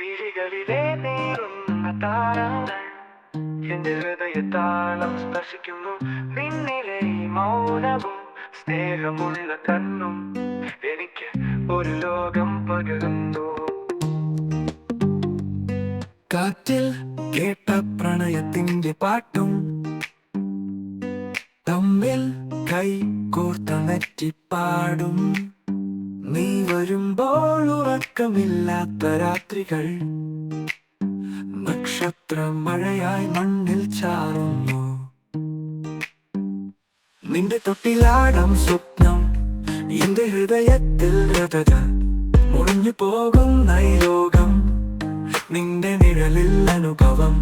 മിഴികളിലെ നീറുന്ന താരങ്ങൾ എന്റെ ഹൃദയത്താളം സ്പർശിക്കുന്നു. നിന്നിലെ മൗനവും സ്നേഹമുള്ള കണ്ണും എനിക്ക് ഒരു ലോകം പകരുന്നു. കാറ്റിൽ കേട്ട പ്രണയത്തിന്റെ പാട്ടും തമ്മിൽ കൈ കോർത്ത നെറ്റിപ്പാടും. നീ വരുമ്പോൾ ഉറക്കമില്ലാത്ത രാത്രികൾ നക്ഷത്രമഴയായി മണ്ണിൽ ചാറുന്നു. നിന്റെ തൊട്ടിലാടം സ്വപ്നം എന്റെ ഹൃദയത്തിൽ രഥത മുറിഞ്ഞു പോകുന്ന ഈ ലോകം നിന്റെ നിഴലിൽ അനുഭവം.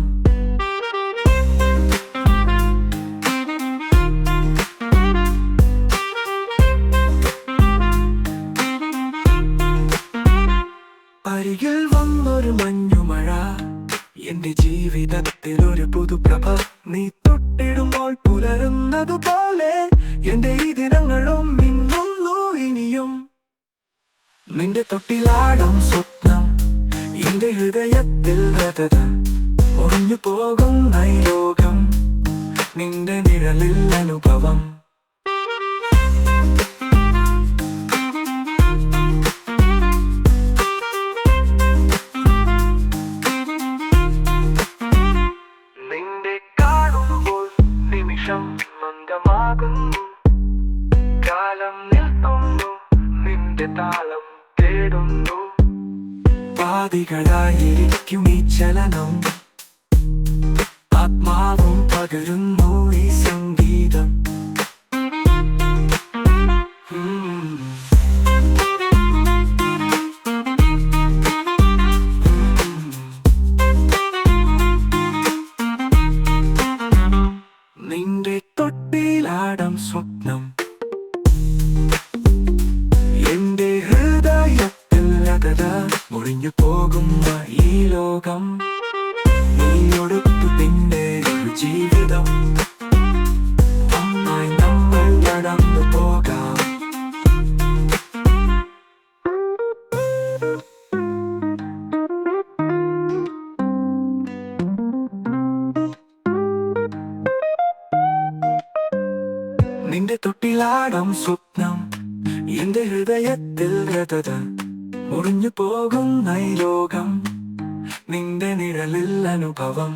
അരികിൽ വന്നൊരു മഞ്ഞുമഴ എന്റെ ജീവിതത്തിൽ ഒരു പുതുപ്രഭ. നീ തൊട്ടിടുമ്പോൾ പുലരുന്നതുപോലെ എന്റെ ഈ ദിനങ്ങളും മിന്നുന്നു ഇനിയും. നിന്റെ തൊട്ടിലാടം സ്വപ്നം എന്റെ ഹൃദയത്തിൽ രഥത ഒഴിഞ്ഞു പോകുന്ന ഈ ലോകം നിന്റെ നിഴലിൽ അനുഭവം. നിന്റെ കാണുമ്പോൾ നിമിഷം മന്ദമാകുന്നു. കാലം നിൽക്കുന്നു, നിന്റെ താളം തേടുന്നു. പാതികളായിരിക്കും ഈ ചലനം, ആത്മാവും പകരുന്നു ഈ സംഗീതം. നിന്റെ തൊട്ടിലാടം സ്വപ്നം എന്റെ ഹൃദയത്തിൽ രഥത മുറിഞ്ഞു പോകുന്ന ഈ ലോകം നീയൊടുത്തു നിന്റെ ഒരു ജീവിതം. ഒന്നായി നമ്മൾ നടന്നു പോകാം. നിന്റെ തൊട്ടിലാടം സ്വപ്നം എന്റെ ഹൃദയത്തിൽ രഥത മുറിഞ്ഞു പോകുന്ന ഈ ലോകം നിന്റെ നിഴലിൽ അനുഭവം.